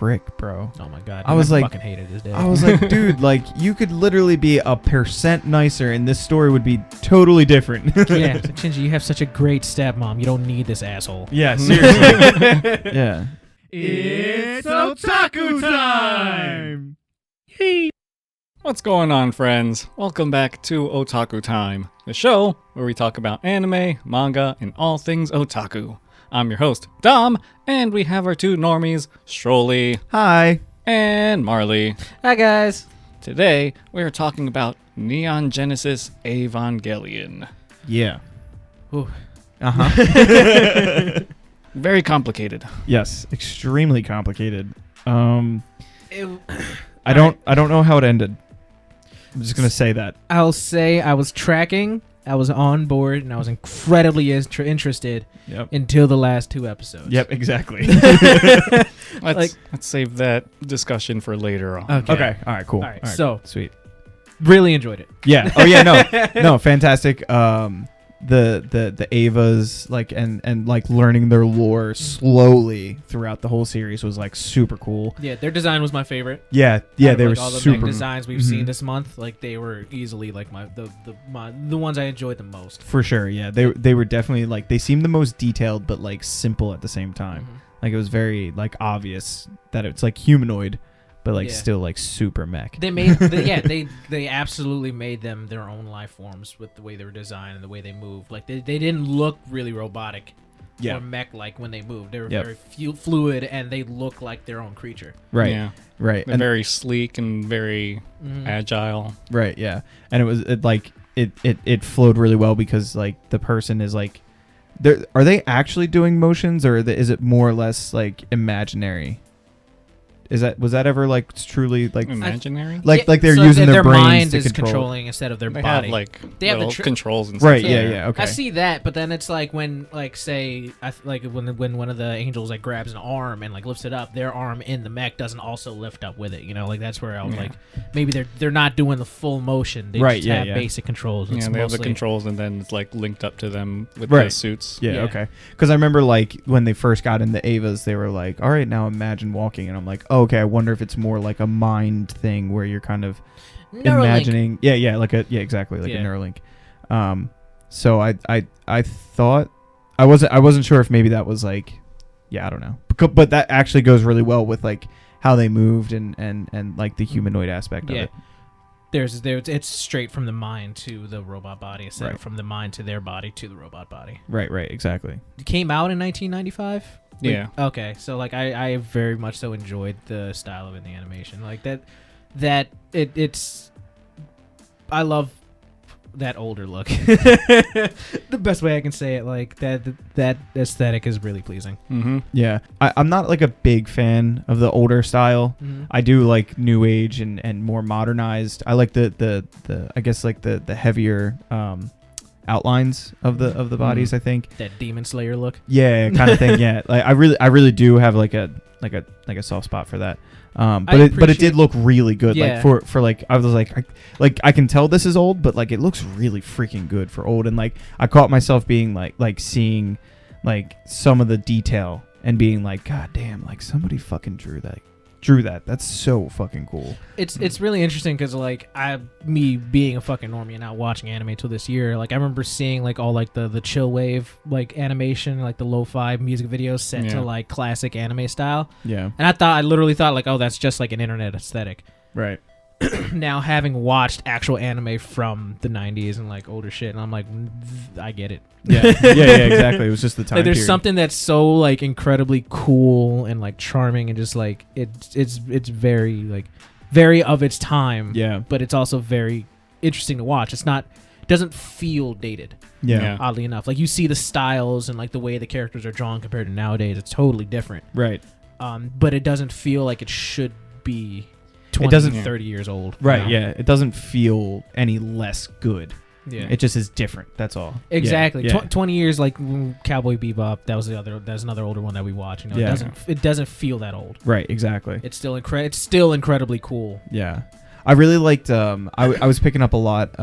prick, bro. Oh my god. I was like, fucking hated his dad. I was like, dude, like you could literally be 1% nicer, and this story would be totally different. yeah, Shinji, you have such a great stepmom. You don't need this asshole. Yeah, seriously. Yeah. It's Otaku time! Yay! What's going on, friends? Welcome back to Otaku Time, the show where we talk about anime, manga, and all things otaku. I'm your host, Dom, and we have our two normies, Strolly Hi. and Marley. Hi, guys. Today, we are talking about Neon Genesis Evangelion. Yeah. Ooh. Very complicated. Yes, extremely complicated. I I don't know how it ended. I'm just gonna say that. I'll say I was tracking, I was on board, and I was incredibly interested Yep. until the last two episodes. Yep. Exactly. Let's save that discussion for later on. Okay. All right. Cool. All right, so- sweet. Really enjoyed it. Yeah. Oh yeah. No. Fantastic. The Avas and like learning their lore slowly throughout the whole series was like super cool. Yeah, their design was my favorite. Yeah. Out They of, were like, all the super. mech designs we've Mhm. seen this month. Like they were easily like the ones I enjoyed the most. For sure. Yeah. They were definitely like they seemed the most detailed, but like simple at the same time. Mhm. Like it was very like obvious that it's like humanoid, but like Yeah. still like super mech. They made, they absolutely made them their own life forms with the way they were designed and the way they moved. Like they didn't look really robotic Yeah. or mech-like when they moved. They were Yep. very fluid and they look like their own creature. Right. Yeah. Right. They're very sleek and very Mhm. agile. Right, yeah. And it flowed really well because like the person is like are they actually doing motions or is it more or less like imaginary? Was that ever like truly like Imaginary? like Yeah, they're so using their their brains mind to is control? controlling instead of their They body. have like They have the little tr- controls and stuff. Right, yeah, okay. I see that, but then it's like when, like, say, when one of the angels like grabs an arm and like lifts it up, their arm in the mech doesn't also lift up with it. You know, like that's where I was Yeah. like, maybe they're not doing the full motion. They Right, just yeah, have yeah. basic controls. It's Yeah, they have the mostly- controls and then it's like linked up to them with the Right. suits. Yeah, Yeah. okay. Because I remember like when they first got into Avas, they were like, "All right, now imagine walking," and I'm like, "Oh, okay. I wonder if it's more like a mind thing where you're kind of Neuralink. imagining." Yeah, exactly, like Yeah. a Neuralink. So I thought I wasn't sure if maybe that was like, yeah, I don't know, but that actually goes really well with like how they moved and like the humanoid aspect of Yeah. it. It's straight from the mind to the robot body instead Right. of from the mind to their body to the robot body. Right, exactly. It came out in 1995. Yeah. Okay, so like I very much so enjoyed the style of it in the animation. Like it's I love that older look. The best way I can say it, like that aesthetic is really pleasing. Mm-hmm. Yeah, I'm not like a big fan of the older style. I do like new age and more modernized. I like the I guess like the heavier outlines of the bodies. I think. That Demon Slayer look. Yeah, kind of thing. Yeah, like I really do have like a soft spot for that. But it appreciate- did look really good. Yeah. Like for like I was like I can tell this is old, but like it looks really freaking good for old. And like I caught myself being like seeing like some of the detail and being like, God damn, like somebody fucking drew that. That's so fucking cool. It's really interesting because like me being a fucking normie and not watching anime till this year, like I remember seeing like all like the chill wave like animation, like the lo-fi music videos set Yeah. to like classic anime style, Yeah. and I literally thought like, oh, that's just like an internet aesthetic. Right. Now having watched actual anime from the 90s and like older shit, and I'm like, I get it. Yeah. yeah. Exactly. It was just the time. Like there's period. something that's so like incredibly cool and like charming and just like it's very like very of its time. Yeah. But it's also very interesting to watch. It doesn't feel dated. Yeah. Oddly enough, like you see the styles and like the way the characters are drawn compared to nowadays, it's totally different. Right. But it doesn't feel like it should be 20, It doesn't- 30 years old. Right. you know? Yeah. It doesn't feel any less good. Yeah. It just is different. That's all. Exactly. Yeah. 20 years like Cowboy Bebop. That's another older one that we watch. You know, Yeah. it doesn't feel that old. Right. Exactly. It's still incredibly cool. Yeah. I really liked. I was picking up a lot.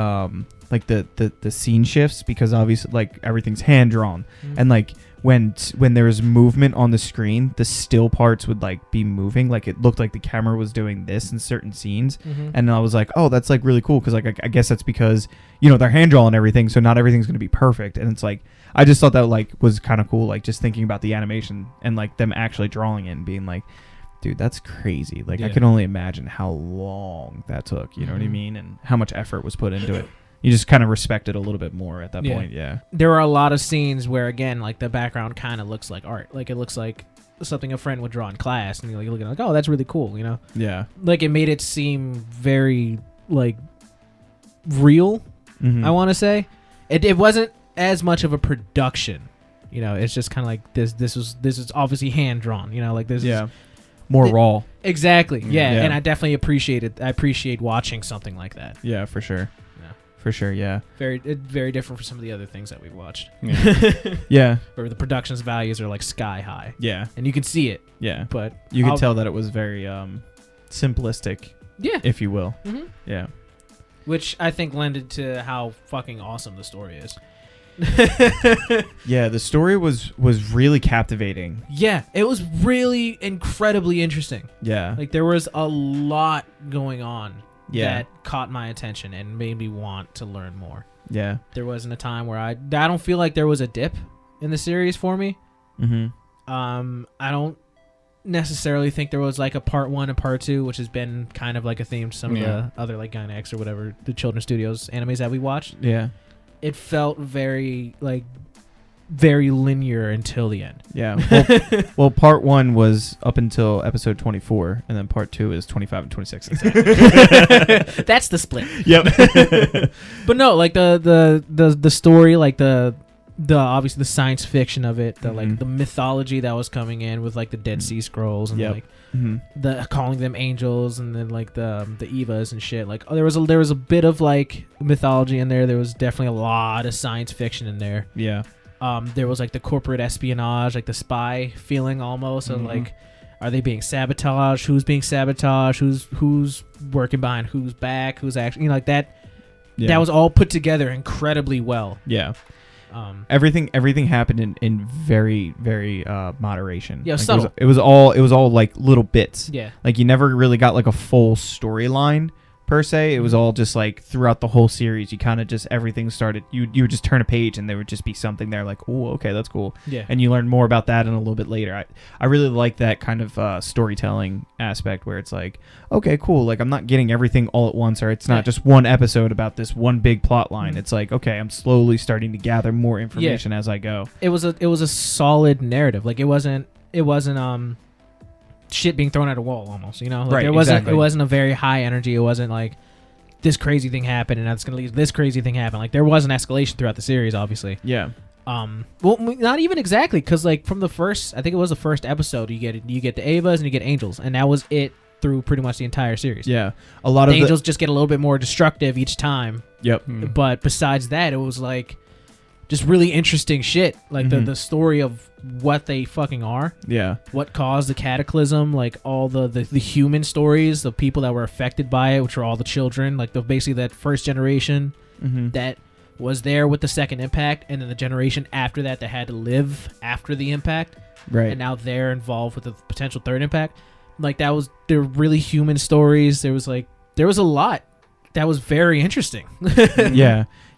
Like the scene shifts because obviously like everything's hand drawn and like when there was movement on the screen, the still parts would like be moving, like it looked like the camera was doing this in certain scenes, and I was like, oh, that's like really cool, because like I guess that's because they're hand drawn and everything, so not everything's gonna be perfect, and it's like I just thought that like was kind of cool, like just thinking about the animation and like them actually drawing it and being like, dude, that's crazy. Like I can only imagine how long that took, you know what I mean, and how much effort was put into it. You just kind of respect it a little bit more at that point. Yeah. There were a lot of scenes where, again, like the background kind of looks like art. Like it looks like something a friend would draw in class, and you're like looking like, oh, that's really cool, Yeah. Like it made it seem very like real. I want to say it wasn't as much of a production. It's just kind of like this. This is obviously hand drawn. Like this. Yeah. More raw. Exactly. Yeah. And I definitely appreciate watching something like that. Yeah, for sure. For sure, yeah. Very different from some of the other things that we've watched. Yeah. Where the production's values are like sky high. Yeah. And you can see it. Yeah. But you can tell that it was very simplistic. Yeah. If you will. Yeah. Which I think lended to how fucking awesome the story is. Yeah, the story was really captivating. Yeah, it was really incredibly interesting. Yeah. Like there was a lot going on. That caught my attention and made me want to learn more. Yeah. There wasn't a time where I don't feel like there was a dip in the series for me. I don't necessarily think there was like a part 1 and part 2, which has been kind of like a theme to some of the other like Gainax or whatever, the Children's Studios animes that we watched. Yeah. It felt very linear until the end. Yeah. Well, part 1 was up until episode 24, and then part 2 is 25 and 26. That's the split. Yep. But no, like the story, like the obviously the science fiction of it, the like the mythology that was coming in with like the Dead Sea Scrolls and like the calling them angels, and then like the Evas and shit. Like there was a bit of like mythology in there. There was definitely a lot of science fiction in there. Yeah. There was like the corporate espionage, like the spy feeling almost of like, are they being sabotaged? Who's being sabotaged? Who's working behind who's back? Who's actually like that? Yeah. That was all put together incredibly well. Yeah. Everything happened in very, very moderation. Yeah, like subtle. It was all like little bits. Yeah. Like you never really got like a full storyline per se. It was all just like throughout the whole series, you kind of just everything started. You would just turn a page and there would just be something there like, oh, okay, that's cool. Yeah. And you learn more about that in a little bit later. I really like that kind of storytelling aspect where it's like, okay, cool. Like I'm not getting everything all at once, or it's not just one episode about this one big plot line. It's like, okay, I'm slowly starting to gather more information as I go. It was a solid narrative. Like it wasn't shit being thrown at a wall almost, like right, it wasn't a very high energy. It wasn't like this crazy thing happened and that's gonna lead to this crazy thing happen. Like there was an escalation throughout the series, obviously. Yeah. Well, not even exactly, because like from the first, I think it was the first episode, you get the Avas and you get angels, and that was it through pretty much the entire series. Yeah. A lot of the angels just get a little bit more destructive each time. Yep. But besides that, it was like just really interesting shit. Like the story of what they fucking are. Yeah. What caused the cataclysm, like all the human stories, the people that were affected by it, which were all the children, like basically that first generation that was there with the second impact, and then the generation after that had to live after the impact. Right. And now they're involved with the potential third impact. Like they're really human stories. There was a lot that was very interesting.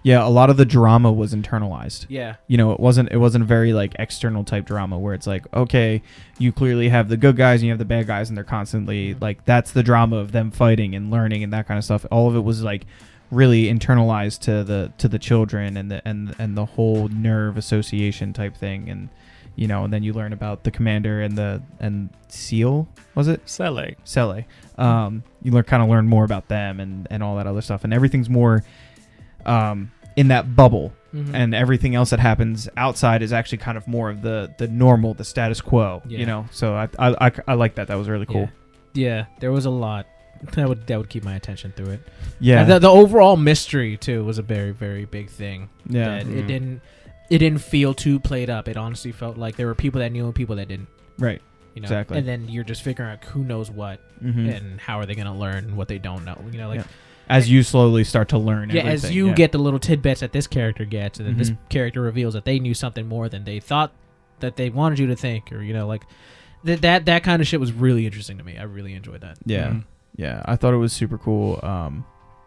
Yeah, a lot of the drama was internalized. Yeah. It wasn't a very like external type drama where it's like, okay, you clearly have the good guys and you have the bad guys, and they're constantly like, that's the drama of them fighting and learning and that kind of stuff. All of it was like really internalized to the children and the whole nerve association type thing, and and then you learn about the commander and Seal, was it? Sele. You learn more about them and all that other stuff, and everything's more in that bubble, and everything else that happens outside is actually kind of more of the normal, the status quo. So I like that. That was really cool. Yeah, there was a lot that would keep my attention through it. Yeah, and the overall mystery too was a very, very big thing. Yeah, it didn't feel too played up. It honestly felt like there were people that knew and people that didn't. Right. Exactly. And then you're just figuring out who knows what and how are they going to learn what they don't know. As you slowly start to learn everything. As you get the little tidbits that this character gets, and then this character reveals that they knew something more than they thought that they wanted you to think, or like that kind of shit was really interesting to me. I really enjoyed that. Yeah. Yeah, I thought it was super cool.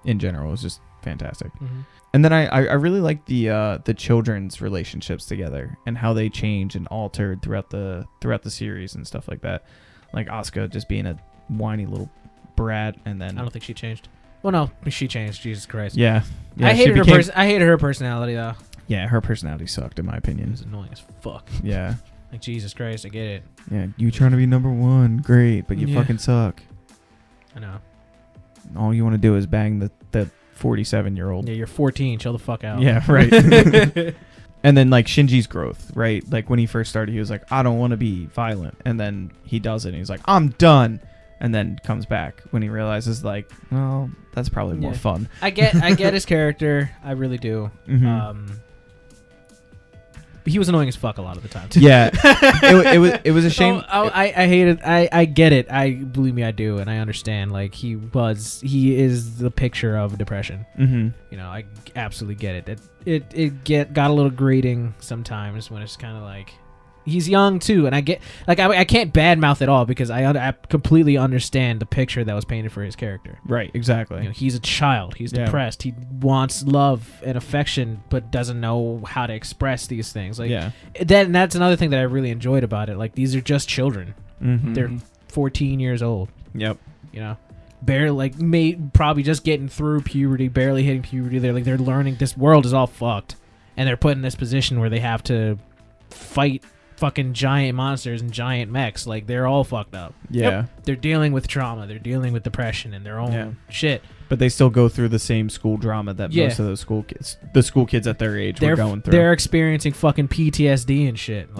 In general, it was just fantastic. Mm-hmm. And then I really like the children's relationships together and how they change and altered throughout the series and stuff like that. Like Asuka just being a whiny little brat, and then I don't think she changed. Well, no, she changed. Jesus Christ. Yeah, I hated I hated her personality though. Yeah, her personality sucked in my It opinion. was annoying as fuck. Yeah. Like Jesus Christ, I get it. Yeah, you trying to be number one, great, but you fucking suck. I know. All you want to do is bang the 47-year-old. Yeah, you're 14. Chill the fuck out. Yeah, right. And then like Shinji's growth, right? Like when he first started, he was like, I don't want to be violent, and then he does it, and he's like, I'm done, and then comes back when he realizes like, well, that's probably more fun. I get his character. I really do. Mm-hmm. He was annoying as fuck a lot of the time too. Yeah, it was a shame. I hate it. I get it. Believe me, I do, and I understand. Like he is the picture of depression. Mm-hmm. I absolutely get it. It got a little grating sometimes when it's kind of like he's young too, and I get like I can't badmouth at all because I completely understand the picture that was painted for his character. Right, exactly. He's a child. He's depressed. He wants love and affection, but doesn't know how to express these things. Like that's another thing that I really enjoyed about it. Like these are just children. Mm-hmm. They're 14 years old. Yep. Barely probably just getting through puberty, barely hitting puberty. They're learning this world is all fucked, and they're put in this position where they have to fight fucking giant monsters and giant mechs. Like they're all fucked up. Yeah. They're dealing with trauma. They're dealing with depression and their own shit. But they still go through the same school drama that most of those school kids at their age were going through. They're experiencing fucking PTSD and shit.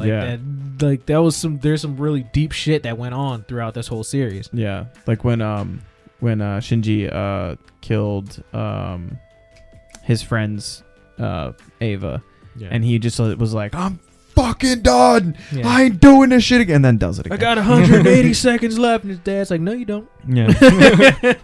There's some really deep shit that went on throughout this whole series. Yeah. Like when Shinji killed his friend's Ava, and he just was like, I'm fucking done. Yeah. I ain't doing this shit again. And then does it again. I got 180 seconds left. And his dad's like, no, you don't. Yeah.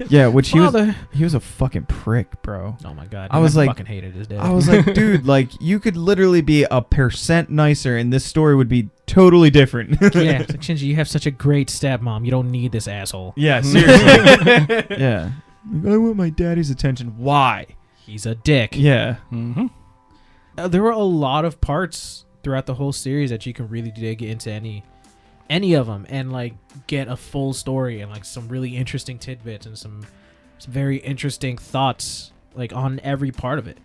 Yeah, which he was a fucking prick, bro. Oh my God. I was like, fucking hated his dad. I was like, dude, like you could literally be 1% nicer and this story would be totally different. Yeah. It's like, Shinji, you have such a great stepmom. You don't need this asshole. Yeah, seriously. Yeah. I want my daddy's attention. Why? He's a dick. Yeah. Mm-hmm. There were a lot of parts throughout the whole series that you can really dig into any of them and like get a full story and like some really interesting tidbits and some very interesting thoughts like on every part of it.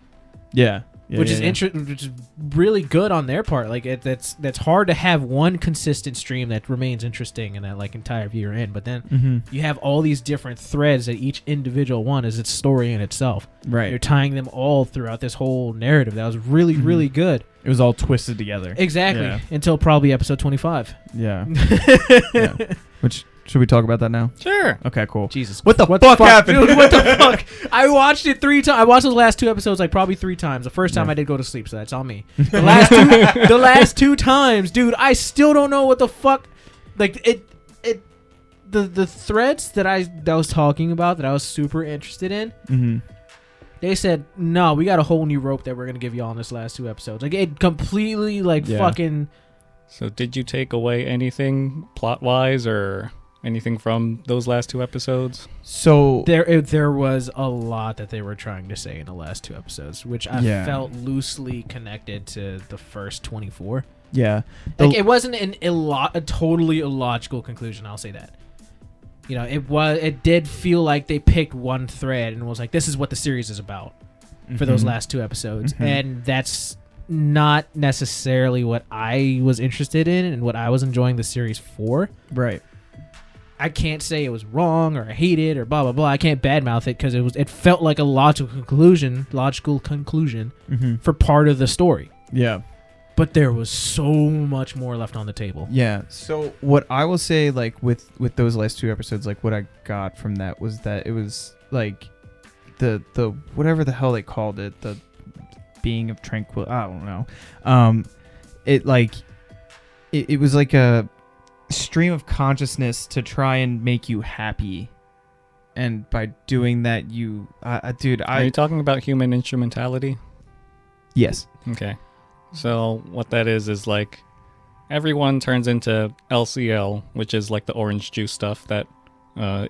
Yeah. Which is really good on their part. Like that's hard to have one consistent stream that remains interesting in that like entire viewer in. But then you have all these different threads that each individual one is its story in itself. Right. You're tying them all throughout this whole narrative. That was really really good. It was all twisted together. Exactly. Until probably episode 25. Yeah. Yeah. Which should we talk about that now? Sure. Okay, cool. Jesus. What the fuck happened? Dude, what the fuck? I watched it 3 times. I watched those last 2 episodes like probably 3 times. The first time I did go to sleep, so that's on me. The last two times, dude, I still don't know what the fuck. Like the threads that I was talking about that I was super interested in. Mm-hmm. They said, no, we got a whole new rope that we're gonna give you all in this last 2 episodes. Like it completely fucking. So did you take away anything plot-wise or anything from those last 2 episodes? So there was a lot that they were trying to say in the last 2 episodes, which I felt loosely connected to the first 24. Yeah. Like it wasn't a totally illogical conclusion, I'll say that. It did feel like they picked one thread and was like, this is what the series is about for those last 2 episodes. And that's not necessarily what I was interested in and what I was enjoying the series for. Right. I can't say it was wrong or I hate it or blah blah blah. I can't badmouth it because it felt like a logical conclusion for part of the story. Yeah. But there was so much more left on the table. Yeah. So what I will say, like with those last 2 episodes, like what I got from that was that it was like the whatever the hell they called it, the being of tranquil. I don't know. It was like a stream of consciousness to try and make you happy, and by doing that, you, dude, Are you talking about human instrumentality? Yes. Okay. So what that is like everyone turns into LCL, which is like the orange juice stuff that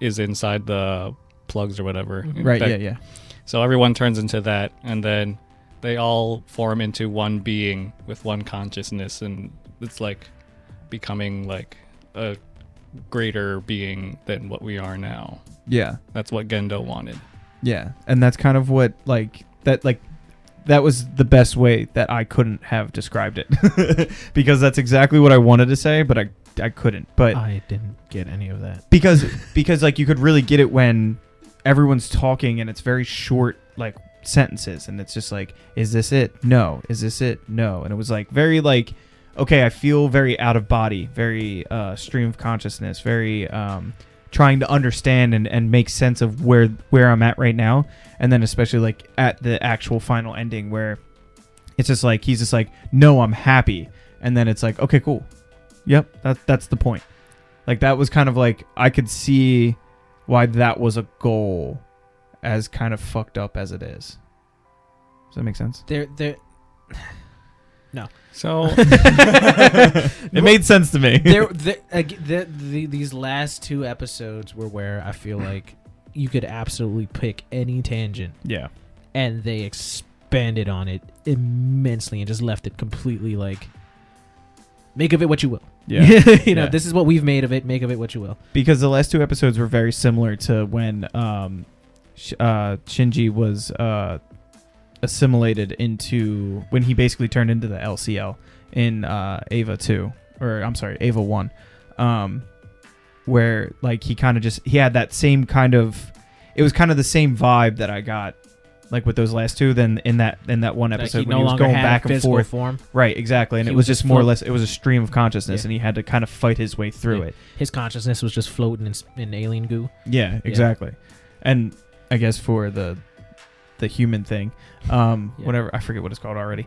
is inside the plugs or whatever. Right, yeah. So everyone turns into that, and then they all form into one being with one consciousness, and it's like becoming like a greater being than what we are now. Yeah. That's what Gendo wanted. Yeah. And that's kind of what that was the best way that I couldn't have described it. Because that's exactly what I wanted to say, but I couldn't. But I didn't get any of that. Because like you could really get it when everyone's talking and it's very short like sentences, and it's just like, is this it? No. Is this it? No. And it was like very like, okay, I feel very out of body, very stream of consciousness, very trying to understand and make sense of where I'm at right now. And then especially like at the actual final ending where it's just like he's just like, no, I'm happy. And then it's like, okay, cool. Yep, that's the point. Like that was kind of like I could see why that was a goal, as kind of fucked up as it is. Does that make sense? No. So it made sense to me. These last two episodes were where I feel like you could absolutely pick any tangent. Yeah. And they expanded on it immensely and just left it completely like, make of it what you will. Yeah. You know, this is what we've made of it. Make of it what you will. Because the last two episodes were very similar to when Shinji was assimilated into, when he basically turned into the LCL in Ava 2, or I'm sorry, Ava 1, where like he kind of he had that same kind of, it was kind of the same vibe that I got like with those last two than in that one episode like when he was going back and forth. Form. Right, exactly. And He it was was just just more or less, it was a stream of consciousness, and he had to kind of fight his way through it. His consciousness was just floating in alien goo. Yeah, exactly. And I guess for the human thing, whatever, I forget what it's called already.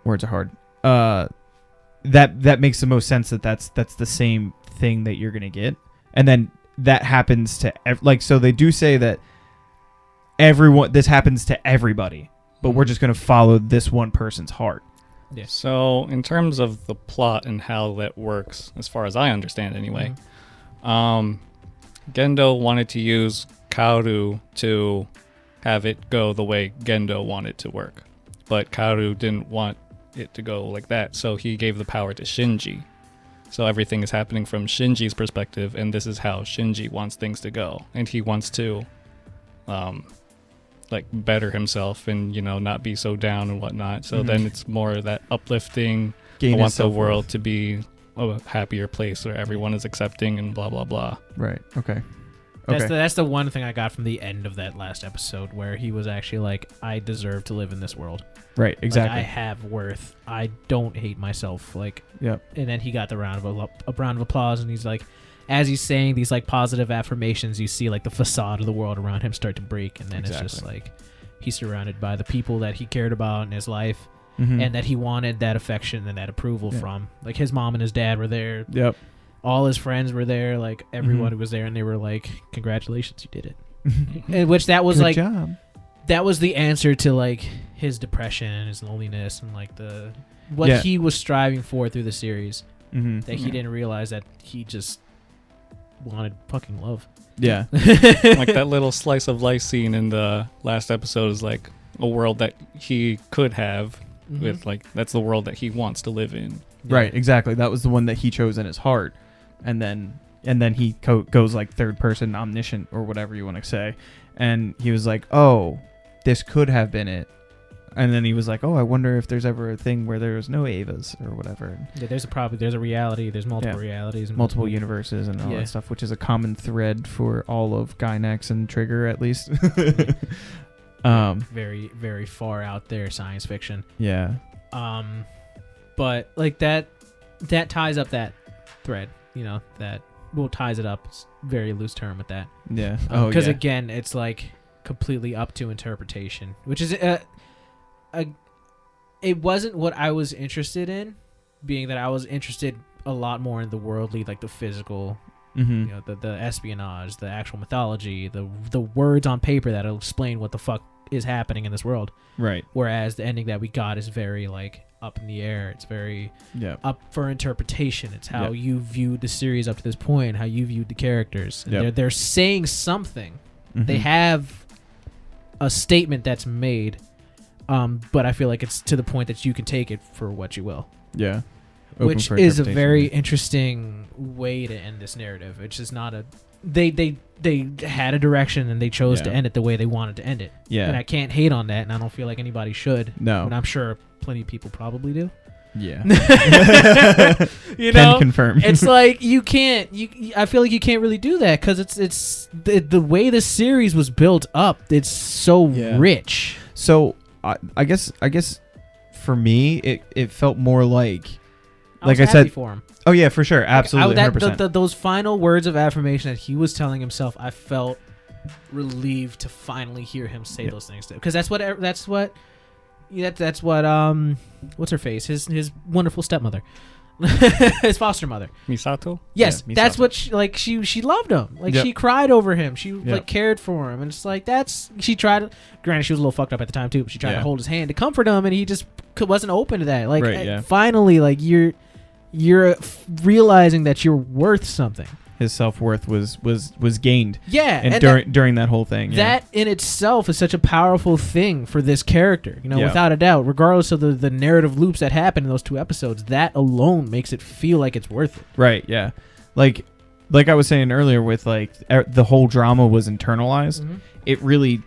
Words are hard. That makes the most sense that's the same thing that you're gonna get, and then that happens to like, so they do say that this happens to everybody, but we're just gonna follow this one person's heart. Yeah. So in terms of the plot and how that works, as far as I understand anyway, Gendo wanted to use Kaoru to have it go the way Gendo wanted to work, but Kaoru didn't want it to go like that, so he gave the power to Shinji. So everything is happening from Shinji's perspective, and this is how Shinji wants things to go, and he wants to like better himself and, you know, not be so down and whatnot. So then it's more that uplifting, I want the world to be a happier place where everyone is accepting and blah blah blah. Right. Okay. That's the one thing I got from the end of that last episode, where he was actually like, I deserve to live in this world. Right, exactly. Like, I have worth. I don't hate myself. Like, yep. And then he got the round of applause, and he's like, as he's saying these like positive affirmations, you see like the facade of the world around him start to break, and then it's just like he's surrounded by the people that he cared about in his life, and that he wanted that affection and that approval from. Like his mom and his dad were there. Yep. All his friends were there, like everyone who was there, and they were like, "Congratulations, you did it." And which that was Good like, job. that was the answer to like his depression and his loneliness and like what he was striving for through the series. That he didn't realize that he just wanted fucking love. Yeah. Like that little slice of life scene in the last episode is like a world that he could have with like, that's the world that he wants to live in. Right, exactly. That was the one that he chose in his heart. And then he goes like third person omniscient or whatever you want to say. And he was like, oh, this could have been it. And then he was like, oh, I wonder if there's ever a thing where there's no Avas or whatever. Yeah, there's a reality. There's multiple realities. And multiple universes and all that stuff, which is a common thread for all of Gainax and Trigger, at least. Very, very far out there science fiction. Yeah. But like that ties up that thread, you know, ties it up. It's a very loose term with that. Yeah. Because again, it's like completely up to interpretation, which is it wasn't what I was interested in, being that I was interested a lot more in the worldly, like the physical, you know, the espionage, the actual mythology, the words on paper that'll explain what the fuck is happening in this world. Right. Whereas the ending that we got is very like up in the air. It's very up for interpretation. It's how you viewed the series up to this point, how you viewed the characters. And they're saying something. Mm-hmm. They have a statement that's made, but I feel like it's to the point that you can take it for what you will. Yeah. Which is a very interesting way to end this narrative. It's just not a... They had a direction and they chose to end it the way they wanted to end it. Yeah. And I can't hate on that, and I don't feel like anybody should. No. And I'm sure plenty of people probably do. Yeah. You know? Can confirm. It's like you can't... I feel like you can't really do that because it's the way the series was built up, it's so rich. So I guess for me, it felt more like I said, for him. Oh yeah, for sure, absolutely, 100%. Those final words of affirmation that he was telling himself, I felt relieved to finally hear him say those things. Because that's what what's her face? His wonderful stepmother, his foster mother, Misato. Yes, Misato. that's what she loved him. Like she cried over him. She like cared for him, and it's like she tried. Granted, she was a little fucked up at the time too, but she tried to hold his hand to comfort him, and he just wasn't open to that. Like finally, like you're realizing that you're worth something. His self-worth was gained. Yeah, and during that whole thing. That in itself is such a powerful thing for this character. You know, without a doubt, regardless of the narrative loops that happen in those 2 episodes, that alone makes it feel like it's worth it. Right. Yeah. Like I was saying earlier, with like the whole drama was internalized. Mm-hmm. It really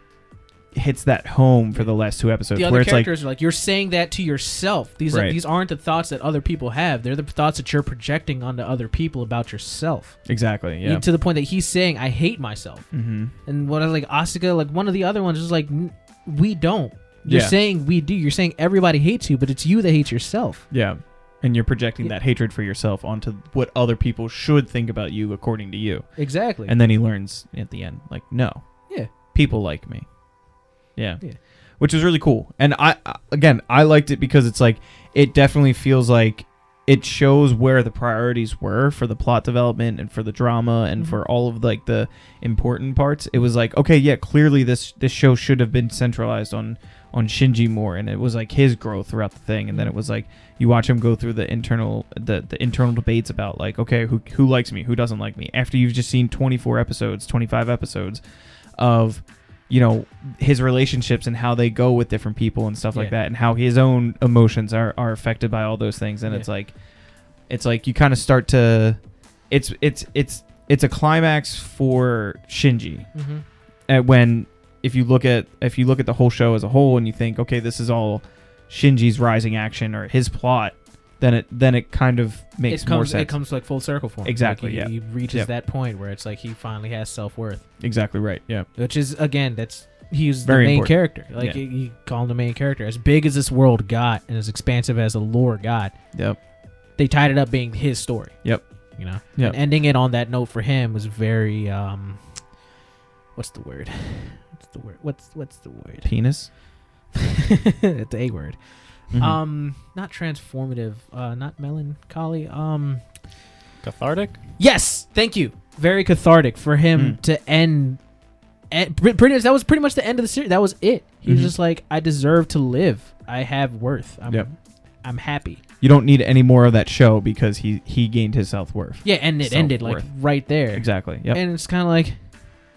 hits that home for the last 2 episodes. The where other it's characters are like, you're saying that to yourself. These aren't the thoughts that other people have. They're the thoughts that you're projecting onto other people about yourself. Exactly. Yeah. To the point that he's saying, I hate myself. Mm-hmm. And what I was like, Asuka, like one of the other ones was like, we don't. You're saying we do. You're saying everybody hates you, but it's you that hates yourself. Yeah. And you're projecting that hatred for yourself onto what other people should think about you according to you. Exactly. And then he learns at the end, like, no. Yeah. People like me. Yeah. Which was really cool. And I liked it because it's like, it definitely feels like it shows where the priorities were for the plot development and for the drama and for all of like the important parts. It was like, okay, yeah, clearly this show should have been centralized on Shinji more, and it was like his growth throughout the thing. And then it was like you watch him go through the internal debates about like, okay, who likes me, who doesn't like me, after you've just seen 25 episodes of, you know, his relationships and how they go with different people and stuff like that, and how his own emotions are affected by all those things. And it's like you kind of start to, it's a climax for Shinji. And when if you look at the whole show as a whole and you think, okay, this is all Shinji's rising action or his plot, then it kind of makes more sense. It comes like full circle for him. Exactly. Like he reaches that point where it's like he finally has self-worth. Exactly right. Yeah. Which is, again, he's very the main important character. Like you call him the main character. As big as this world got and as expansive as the lore got. Yep. They tied it up being his story. Yep. You know. Yep. And ending it on that note for him was very what's the word? What's the word? Penis. It's a word. Mm-hmm. Not transformative, not melancholy, Cathartic? Yes, thank you. Very cathartic for him to end pretty much, that was pretty much the end of the series. That was it. He was just like, I deserve to live. I have worth. I'm happy. You don't need any more of that show because he gained his self-worth. Yeah, and it ended like right there. Exactly. Yep. And it's kind of like,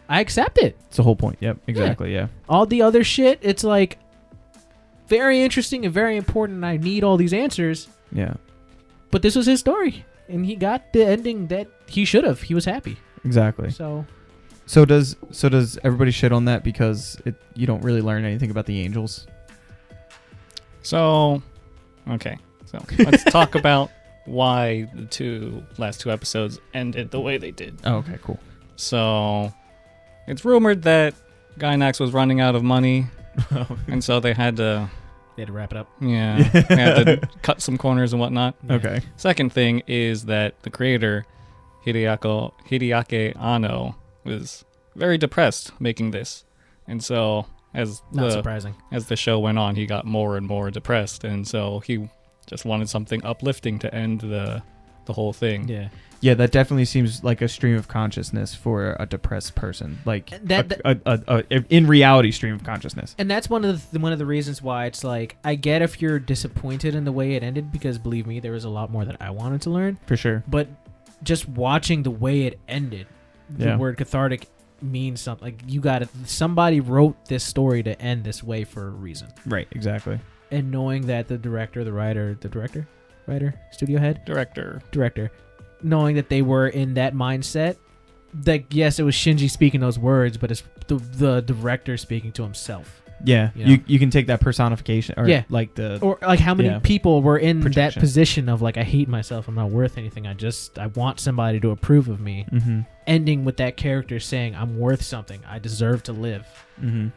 I accept it. It's the whole point. Yep. Exactly. Yeah. All the other shit, it's like very interesting and very important, and I need all these answers. Yeah. But this was his story, and he got the ending that he should have. He was happy. Exactly. So does everybody shit on that because you don't really learn anything about the angels? So, okay. So let's talk about why the last two episodes ended the way they did. Oh, okay, cool. So it's rumored that Gainax was running out of money, and so they had to wrap it up. Yeah, they had to cut some corners and whatnot. Okay. Second thing is that the creator, Hideaki Anno, was very depressed making this, and so not surprising. As the show went on, he got more and more depressed, and so he just wanted something uplifting to end the the whole thing. Yeah. Yeah, that definitely seems like a stream of consciousness for a depressed person. Like in reality stream of consciousness. And that's one of the reasons why it's like, I get if you're disappointed in the way it ended, because believe me, there was a lot more that I wanted to learn. For sure. But just watching the way it ended, the word cathartic means something. Like, you got it. Somebody wrote this story to end this way for a reason. Right, exactly. And knowing that the director, studio head? Director. Knowing that they were in that mindset, that yes, it was Shinji speaking those words, but it's the director speaking to himself. Yeah, you can take that personification, or like how many people were in projection. that position of like, I hate myself, I'm not worth anything, I want somebody to approve of me. Mm-hmm. Ending with that character saying, I'm worth something, I deserve to live. Mm-hmm.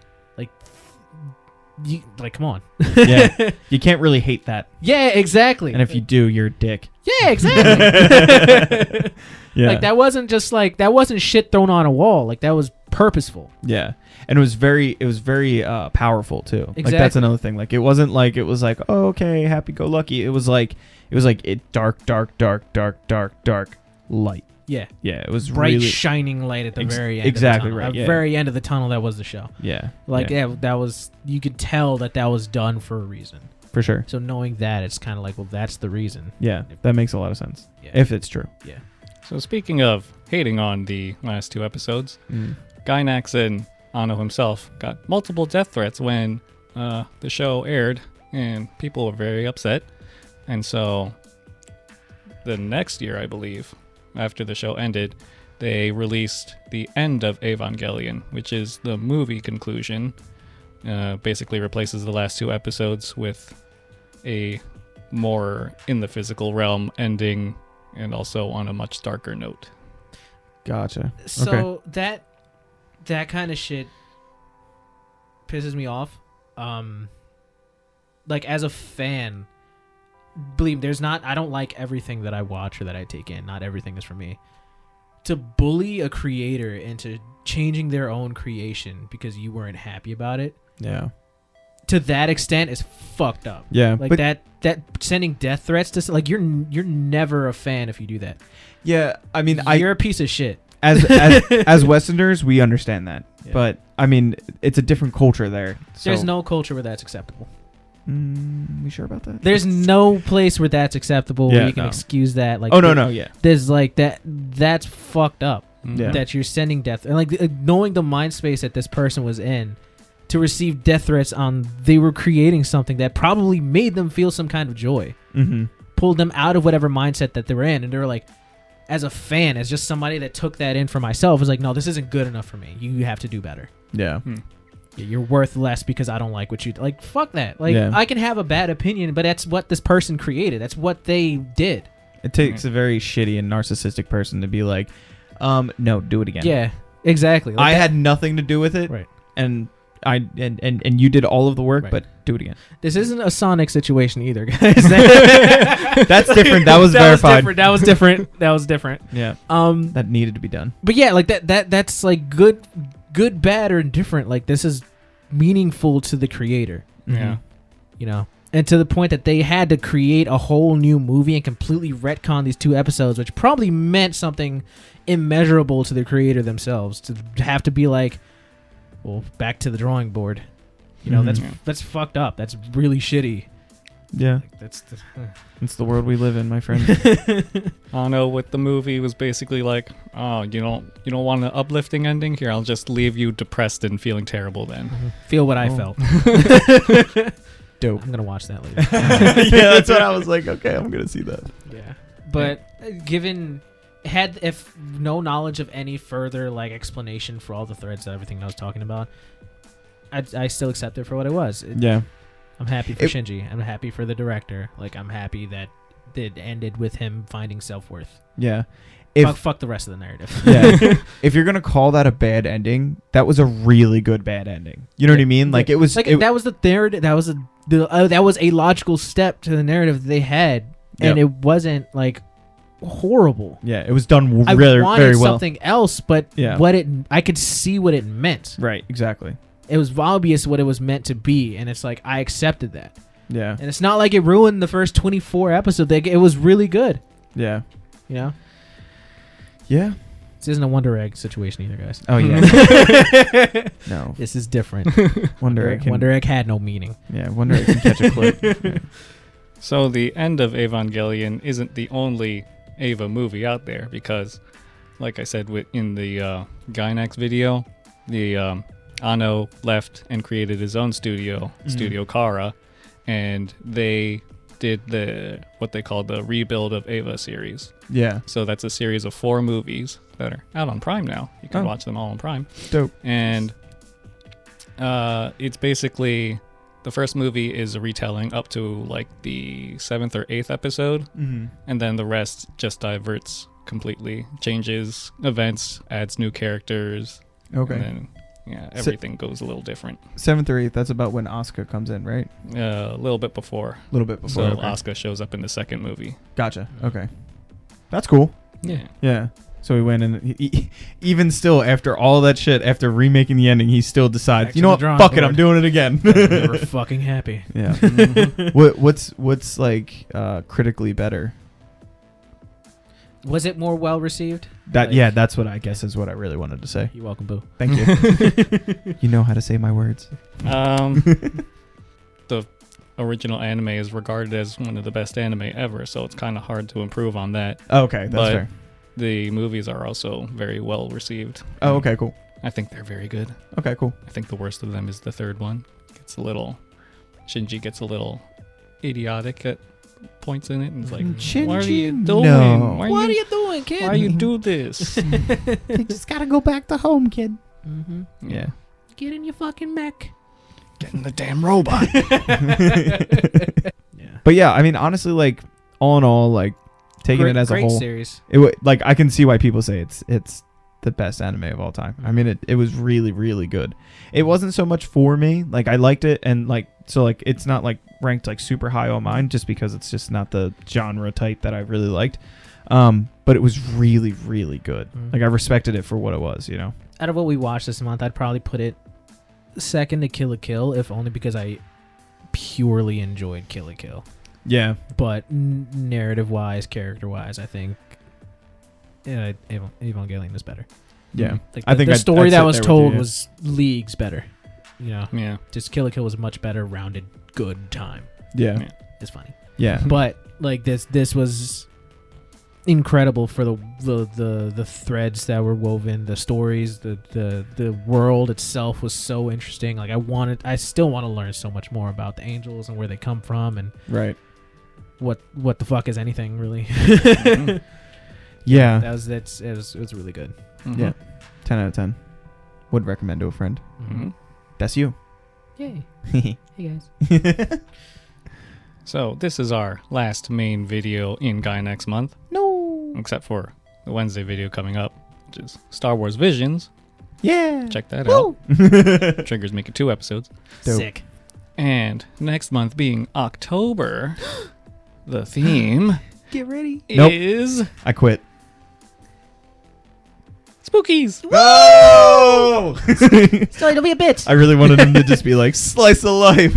Come on. Yeah, you can't really hate that. Yeah, exactly. And if you do, you're a dick. Yeah, exactly. Yeah, like that wasn't shit thrown on a wall. Like, that was purposeful. Yeah, and it was very powerful too. Exactly. Like, that's another thing. Like, it wasn't like it was like, oh, okay, happy go lucky. It was like dark light. Yeah. Yeah, it was bright, really shining light at the very end. Exactly of the tunnel. right. At Yeah. very end of the tunnel, that was the show. Yeah. That was, you could tell that was done for a reason. For sure. So knowing that, it's kind of like, well, that's the reason. Yeah, that makes a lot of sense. Yeah. If it's true. Yeah. So speaking of hating on the last 2 episodes, Gainax and Anno himself got multiple death threats when the show aired, and people were very upset. And so the next year, I believe, after the show ended, they released the End of Evangelion, which is the movie conclusion. Basically replaces the last 2 episodes with a more in the physical realm ending, and also on a much darker note. Gotcha. So that kind of shit pisses me off. Like, as a fan, believe me, I don't like everything that I watch or that I take in. Not everything is for me. To bully a creator into changing their own creation because you weren't happy about it, Yeah. to that extent, is fucked up. Yeah. Like, that sending death threats to, like, you're never a fan if you do that. Yeah. I mean, you're a piece of shit. As Westerners, we understand that. Yeah. But I mean, it's a different culture there. So. There's no culture where that's acceptable. We sure about that? There's no place where that's acceptable where you can excuse that. Like, yeah. There's like that's fucked up. Yeah. That you're sending death, and like knowing the mind space that this person was in to receive death threats on, they were creating something that probably made them feel some kind of joy. Mm-hmm. Pulled them out of whatever mindset that they were in, and they were like, as a fan, as just somebody that took that in for myself, was like, no, this isn't good enough for me. You have to do better. Yeah. You're worth less because I don't like what you do. Like, fuck that. Like, Yeah. I can have a bad opinion, but that's what this person created. That's what they did. It takes a very shitty and narcissistic person to be like, no, do it again. Yeah, exactly. Like, I had nothing to do with it. Right. And and you did all of the work, Right. but do it again. This isn't a Sonic situation either, guys. That's different. That was verified. That was different. Yeah. That needed to be done. But yeah, like that's like good, bad, or indifferent. Like, this is meaningful to the creator. Yeah. You know, and to the point that they had to create a whole new movie and completely retcon these 2 episodes, which probably meant something immeasurable to the creator themselves, to have to be like, well, back to the drawing board. You know, that's fucked up. That's really shitty. Yeah. Like, that's It's the world we live in, my friend. Anno with the movie was basically like, oh, you don't want an uplifting ending? Here, I'll just leave you depressed and feeling terrible then. feel what I felt. Dope. I'm gonna watch that later. Yeah, that's what I was like. Okay, I'm gonna see that. Yeah, but if no knowledge of any further like explanation for all the threads and everything I was talking about, I still accept it for what it was. Yeah. I'm happy for Shinji. I'm happy for the director. Like, I'm happy that it ended with him finding self-worth. Yeah. Fuck the rest of the narrative. Yeah. If you're gonna call that a bad ending, that was a really good bad ending. You know what I mean? Like, it was like that was the narrative. That was a logical step to the narrative that they had, and it wasn't like horrible. Yeah, it was done I really wanted very well. something else, but I could see what it meant. Right. Exactly. It was obvious what it was meant to be, and it's like I accepted that. Yeah. And it's not like it ruined the first 24 episodes. It was really good. Yeah. You know, Yeah. this isn't a Wonder Egg situation either, guys. Oh yeah. No. This is different. Wonder Egg. Wonder Egg had no meaning. Yeah. Wonder Egg can catch a clip. Yeah. So the End of Evangelion isn't the only Ava movie out there because, like I said in the Gainax video, the Anno left and created his own studio, Studio Kara, and they did what they call the rebuild of Ava series. Yeah. So that's a series of 4 movies that are out on Prime now. You can watch them all on Prime. Dope. And it's basically the first movie is a retelling up to like the 7th or 8th episode, and then the rest just diverts completely, changes events, adds new characters. Okay. And then, everything goes a little different. 7th or 8th, that's about when Asuka comes in, right? A little bit before. A little bit before. So Okay. Asuka shows up in the second movie. Gotcha. Okay. That's cool. Yeah. Yeah. So he went and even still after all that shit, after remaking the ending, he still decides, Back you to know the what? drawing Fuck it, board. I'm doing it again. Never fucking happy. Yeah. What's like critically better? Was it more well received? That that's what I guess is what I really wanted to say. You're welcome, Boo. Thank you. You know how to say my words. The original anime is regarded as one of the best anime ever, so it's kind of hard to improve on that. Okay, that's But fair. the movies are also very well received. Oh, okay, cool. I think they're very good. Okay, cool. I think the worst of them is the third one. Shinji gets a little idiotic at points in it, and it's like, Shinji? what are you doing? No. What are you doing, kid? Why you do this? You just gotta go back to home, kid. Mm-hmm. Yeah. Get in your fucking mech. Get in the damn robot. Yeah. But yeah, I mean, honestly, like all in all, like taking it as a great whole, series. like I can see why people say it's the best anime of all time. I mean, it was really, really good. It wasn't so much for me. Like I liked it, and like so like it's not like ranked like super high on mine just because it's just not the genre type that I really liked. But it was really, really good. Like I respected it for what it was, you know. Out of what we watched this month, I'd probably put it second to Kill la Kill, if only because I purely enjoyed Kill la Kill. Yeah. But narrative-wise, character-wise, I think Evangelion is better. Yeah. Like I think the story I'd that sit was there with told you, yeah. was leagues better. You know, Yeah. just Kill la Kill was a much better, rounded, good time. Yeah. It's funny, Yeah. but like this was incredible for the threads that were woven, the stories, the world itself was so interesting. Like I still want to learn so much more about the angels and where they come from and Right. what the fuck is anything really. Yeah. It was really good. Mhm. Yeah. 10 out of 10. Would recommend to a friend. Mhm. That's you. Yay. Hey guys. So this is our last main video in Gainax month. No. Except for the Wednesday video coming up, which is Star Wars Visions. Yeah. Check that Woo! out. Trigger's making 2 episodes. Dope. Sick. And next month being October, the theme Get ready. Nope. is I quit. spookies. Oh! So it'll be a bitch. I really wanted him to just be like, slice of life.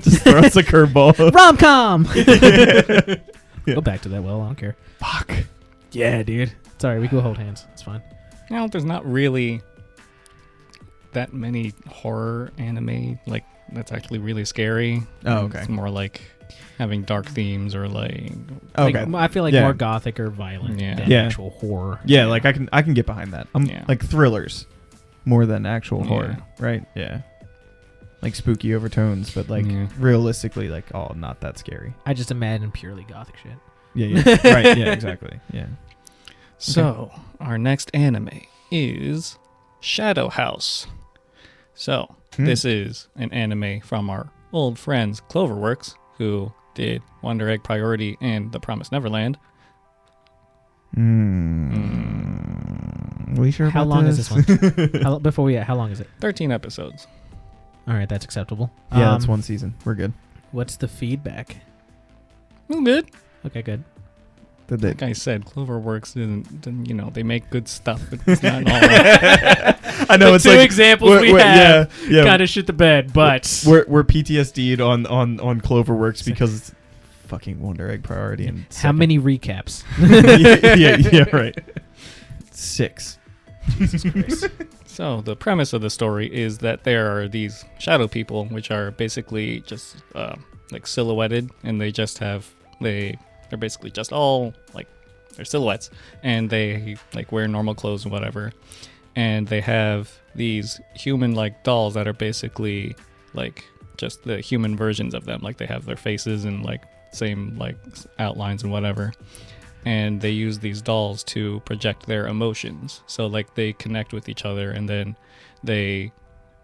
Just throw us a curveball. Rom-com. Go back to that well. I don't care. Fuck. Yeah, dude. Sorry, we can hold hands. It's fine. Now, there's not really that many horror anime like that's actually really scary. Oh, okay. It's more like having dark themes or like Okay. Like, I feel like Yeah. more gothic or violent Yeah. than Yeah. actual horror. Yeah, like I can get behind that. Yeah. Like thrillers more than actual Yeah. horror, right? Yeah. Like spooky overtones, but like Yeah. realistically, like not that scary. I just imagine purely gothic shit. Yeah, yeah. Right, yeah, exactly. Yeah. So, our next anime is Shadowhouse. So, this is an anime from our old friends Cloverworks, who did Wonder Egg Priority and The Promised Neverland. Are we sure How about long is this one? How long is it? 13 episodes. All right, that's acceptable. Yeah, that's one season. We're good. What's the feedback? Well, good. Okay, good. Did they? Like I said, Cloverworks isn't, they make good stuff, but it's not all. I know it's like examples yeah. kind of shit the bed, but we're PTSD'd on Cloverworks because fucking Wonder Egg priority. And How many recaps? yeah, right. 6. Jesus Christ. So the premise of the story is that there are these shadow people, which are basically just like silhouetted, and they just have they're basically just all like they're silhouettes, and they like wear normal clothes and whatever, and they have these human like dolls that are basically like just the human versions of them, like they have their faces and like same like outlines and whatever. And they use these dolls to project their emotions. So like they connect with each other, and then they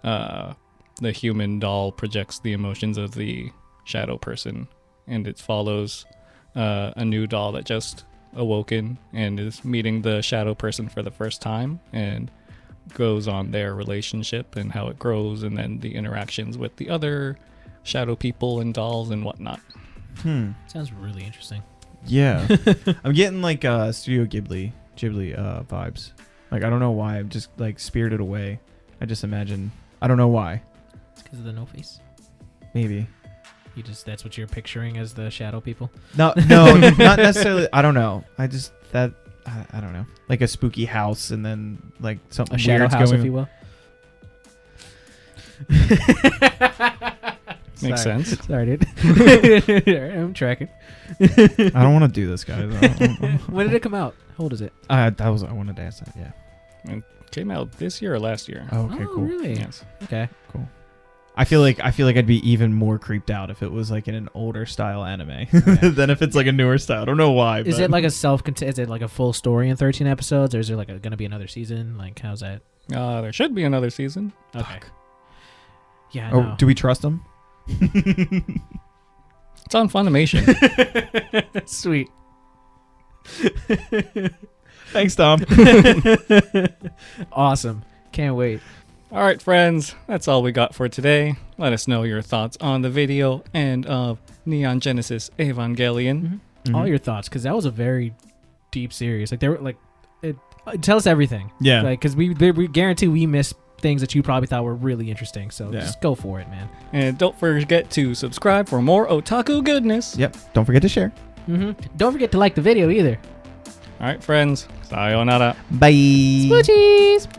the human doll projects the emotions of the shadow person, and it follows a new doll that just awoken and is meeting the shadow person for the first time, and goes on their relationship and how it grows, and then the interactions with the other shadow people and dolls and whatnot. Sounds really interesting. Yeah. I'm getting like Studio Ghibli vibes. Like I don't know why. I'm just like Spirited Away. I just imagine. I don't know why. It's because of the no face. Maybe. That's what you're picturing as the shadow people? No, not necessarily. I don't know. I don't know. Like a spooky house, and then like something A shadow weird's house, going if you will. Makes sense. Sorry, dude. I'm tracking. I don't want to do this, guys. When did it come out? How old is it? I wanted to ask that. Yeah. It came out this year or last year. Oh, okay, cool. Really? Yes. Okay. Cool. I feel like I'd be even more creeped out if it was like in an older style anime than if it's like a newer style. I don't know why. Is it like is it like a full story in 13 episodes, or is there like going to be another season? Like, how's that? There should be another season. Okay. Fuck. Yeah. Oh, do we trust them? It's on Funimation. Sweet. Thanks, Tom. Awesome. Can't wait. All right, friends, that's all we got for today. Let us know your thoughts on the video and of Neon Genesis Evangelion. All your thoughts, because that was a very deep series. Like, they were like, tell us everything. Yeah. Like, because we guarantee we missed things that you probably thought were really interesting. So just go for it, man. And don't forget to subscribe for more otaku goodness. Yep. Don't forget to share. Don't forget to like the video either. All right, friends. Sayonara. Bye. Smoochies.